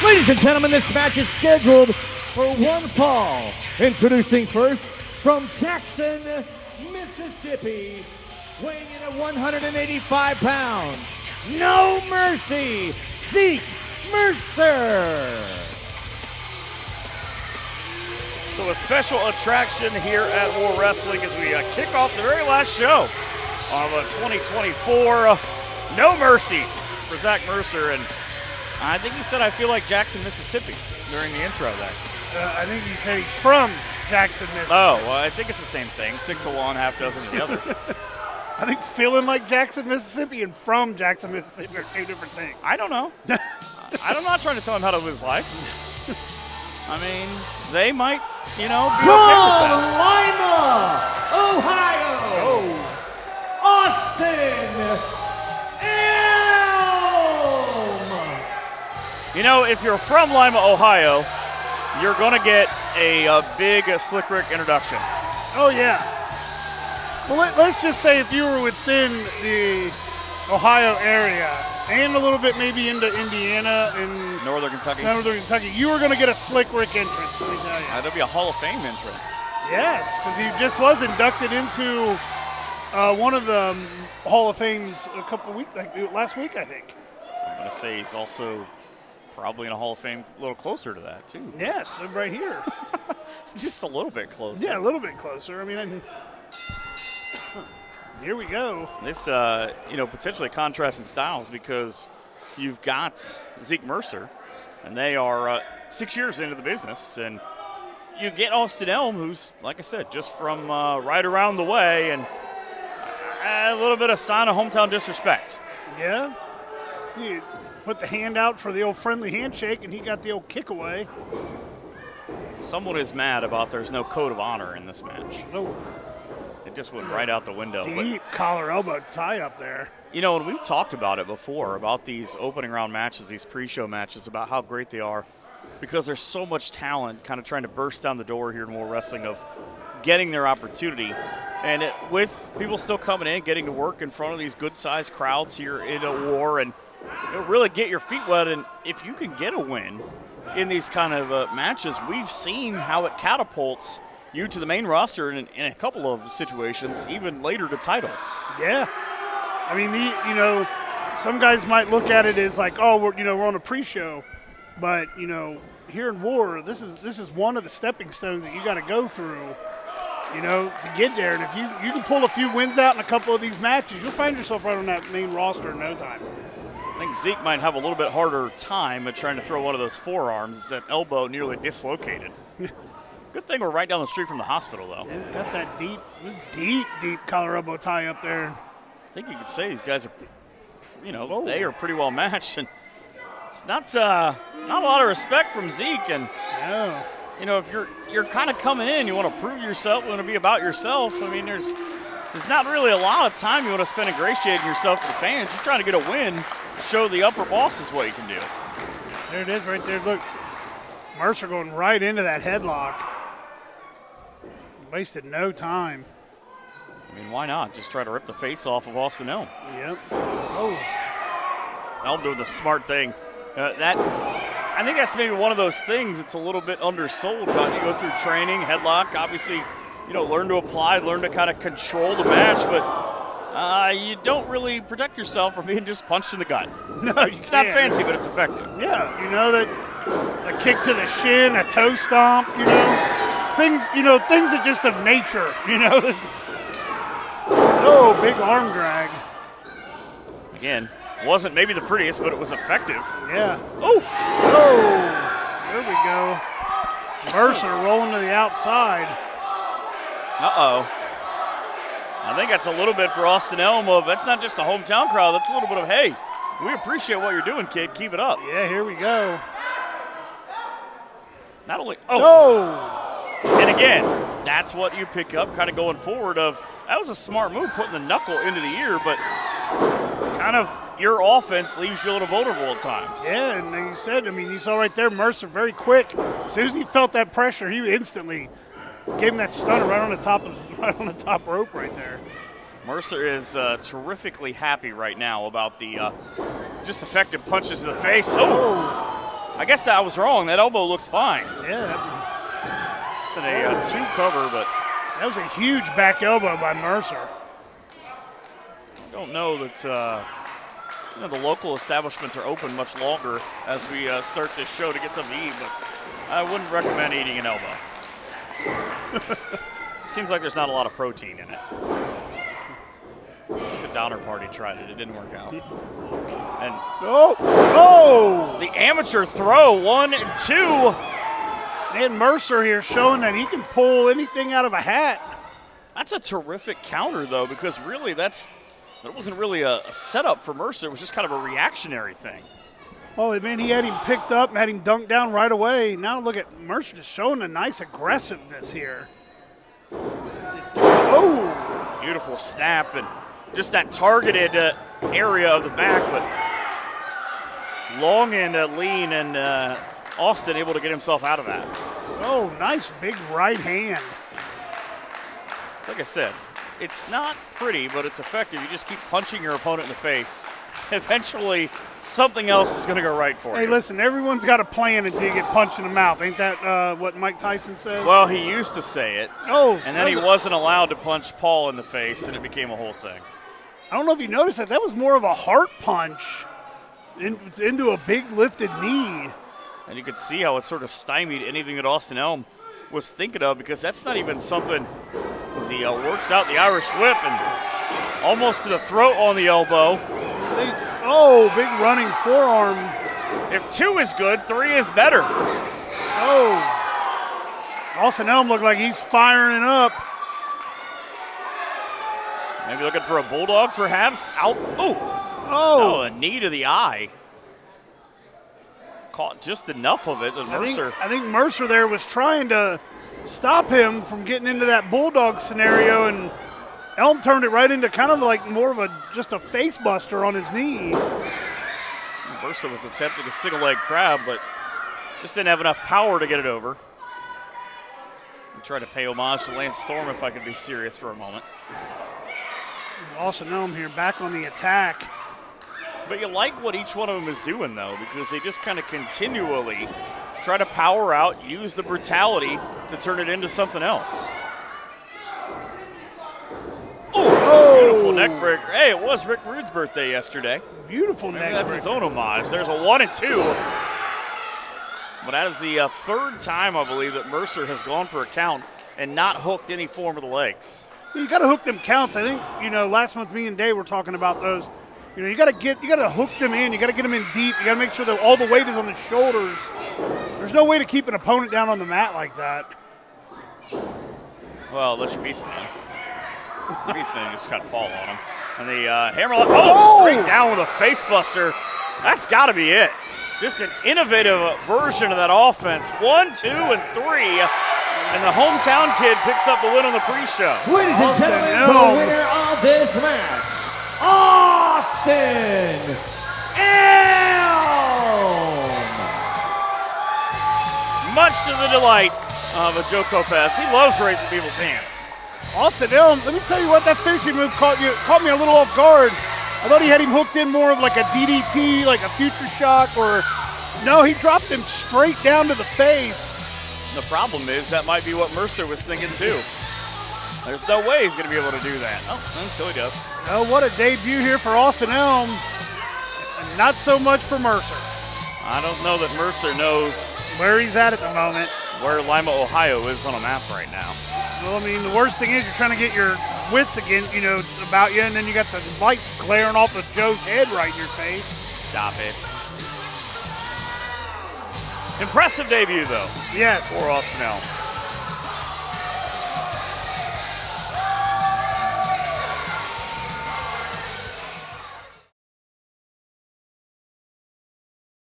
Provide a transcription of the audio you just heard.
Ladies and gentlemen, this match is scheduled for one fall. Introducing first from Jackson, Mississippi, weighing in at 185 pounds, No Mercy, Zeke Mercer. So a special attraction here at War Wrestling as we kick off the very last show of 2024. No Mercy for Zeke Mercer, and I think he said, I feel like Jackson, Mississippi during the intro there. I think he said he's from Jackson, Mississippi. Oh, well, I think it's the same thing. 6 of one, half dozen of the other. I think feeling like Jackson, Mississippi and from Jackson, Mississippi are two different things. I don't know. I'm not trying to tell him how to live his life. I mean, they might, be From okay with that. Lima, Ohio, Austin Elm. If you're from Lima, Ohio, you're going to get a big Slick Rick introduction. Oh, yeah. Well, let's just say if you were within the Ohio area and a little bit maybe into Indiana and Northern Kentucky. you were going to get a Slick Rick entrance, let me tell you. That'd be a Hall of Fame entrance. Yes, because he just was inducted into one of the Hall of Fames a couple weeks, last week, I think. I'm going to say he's also probably in a Hall of Fame a little closer to that, too. Yes, right here. Just a little bit closer. Yeah, a little bit closer. I mean, here we go. This, potentially contrasting styles because you've got Zeke Mercer, and they are 6 years into the business, and you get Austin Elm, who's, like I said, just from right around the way, and a little bit of sign of hometown disrespect. Yeah. He put the hand out for the old friendly handshake, and he got the old kick away. Someone is mad about there's no code of honor in this match. Oh. It just went right out the window. Deep collar elbow tie up there. And we've talked about it before, about these opening round matches, these pre-show matches, about how great they are because there's so much talent kind of trying to burst down the door here in War Wrestling of getting their opportunity. And with people still coming in, getting to work in front of these good-sized crowds here in a war and really get your feet wet. And if you can get a win in these kind of matches, we've seen how it catapults you to the main roster in a couple of situations, even later to titles. Yeah. I mean, some guys might look at it as like, oh, we're on a pre-show. But, here in War, this is one of the stepping stones that you got to go through, to get there. And if you can pull a few wins out in a couple of these matches, you'll find yourself right on that main roster in no time. I think Zeke might have a little bit harder time at trying to throw one of those forearms. That elbow nearly dislocated. Good thing we're right down the street from the hospital, though. Yeah, got that deep collar elbow tie up there. I think you could say these guys are, they are pretty well matched. And it's not a lot of respect from Zeke. And, if you're kind of coming in, you want to prove yourself, you want to be about yourself. I mean, there's not really a lot of time you want to spend ingratiating yourself to the fans. You're trying to get a win, show the upper bosses what you can do. There it is right there. Look, Mercer going right into that headlock. Wasted no time. I mean, why not? Just try to rip the face off of Austin Elm. Yep. Oh. Elm doing the smart thing. I think that's maybe one of those things that's a little bit undersold about you go through training, headlock, obviously, learn to apply, learn to kind of control the match, but you don't really protect yourself from being just punched in the gut. No, it's not fancy, but it's effective. Yeah, that a kick to the shin, a toe stomp, things that just of nature, Oh, big arm drag. Again, wasn't maybe the prettiest, but it was effective. Yeah. Oh, there we go. Mercer rolling to the outside. Uh-oh. I think that's a little bit for Austin Elm of, that's not just a hometown crowd, that's a little bit of, hey, we appreciate what you're doing, kid, keep it up. Yeah, here we go. Not only, and again, that's what you pick up kind of going forward of, that was a smart move, putting the knuckle into the ear, but kind of your offense leaves you a little vulnerable at times. Yeah, and you said, you saw right there, Mercer very quick. As soon as he felt that pressure, he instantly gave him that stunner right on the top rope right there. Mercer is terrifically happy right now about the just effective punches to the face. Oh! I guess I was wrong. That elbow looks fine. Yeah. Been a 2 cover, but That was a huge back elbow by Mercer. I don't know that the local establishments are open much longer as we start this show to get something to eat, but I wouldn't recommend eating an elbow. Seems like there's not a lot of protein in it. The Donner Party tried it. It didn't work out. And the amateur throw, 1 and 2. And Mercer here showing that he can pull anything out of a hat. That's a terrific counter, though, because really that wasn't really a setup for Mercer. It was just kind of a reactionary thing. Oh, man, he had him picked up and had him dunked down right away. Now look at Mercer just showing a nice aggressiveness here. Oh! Beautiful snap and just that targeted area of the back, but long and lean, and Austin able to get himself out of that. Oh, nice big right hand. Like I said, it's not pretty, but it's effective. You just keep punching your opponent in the face. Eventually, something else is going to go right for you. Hey, listen, everyone's got a plan until you get punched in the mouth. Ain't that what Mike Tyson says? Well, he used to say it. Oh. And then he wasn't allowed to punch Paul in the face, and it became a whole thing. I don't know if you noticed that. That was more of a heart punch into a big lifted knee. And you could see how it sort of stymied anything that Austin Elm was thinking of, because that's not even something as he works out the Irish whip and almost to the throat on the elbow. Big running forearm. If 2 is good, 3 is better. Oh. Austin Elm looked like he's firing up. Maybe looking for a bulldog, perhaps. Out. Oh, a knee to the eye. Caught just enough of it that Mercer. I think Mercer there was trying to stop him from getting into that bulldog scenario, and Elm turned it right into kind of like more of just a face buster on his knee. Mercer was attempting a single leg crab, but just didn't have enough power to get it over. I'm trying to pay homage to Lance Storm if I could be serious for a moment. Austin Elm here back on the attack. But you like what each one of them is doing, though, because they just kind of continually try to power out, use the brutality to turn it into something else. Beautiful neck breaker. Hey, it was Rick Rude's birthday yesterday. Beautiful neck breaker. That's his own homage. There's a 1 and 2. But that is the third time, I believe, that Mercer has gone for a count and not hooked any form of the legs. You got to hook them counts. I think, last month me and Dave were talking about those. You got to hook them in. You got to get them in deep. You got to make sure that all the weight is on the shoulders. There's no way to keep an opponent down on the mat like that. Well, unless you're Beastman. Beastman just kind of fall on him. And the hammer, straight down with a face buster. That's got to be it. Just an innovative version of that offense. 1, 2, and 3. And the hometown kid picks up the win on the pre-show. Ladies and gentlemen, the winner of this match, Austin Elm. Much to the delight of Joe Kopess. He loves raising people's hands. Austin Elm, let me tell you what, that finishing move caught me a little off guard. I thought he had him hooked in more of like a DDT, like a future shock, or no, he dropped him straight down to the face. The problem is that might be what Mercer was thinking too. There's no way he's going to be able to do that. Oh, until he does. Oh, what a debut here for Austin Elm. And not so much for Mercer. I don't know that Mercer knows where he's at the moment. Where Lima, Ohio is on a map right now. Well, I mean, the worst thing is you're trying to get your wits again, about you, and then you got the lights glaring off of Joe's head right in your face. Stop it. Impressive debut, though. Yes. For Austin Elm.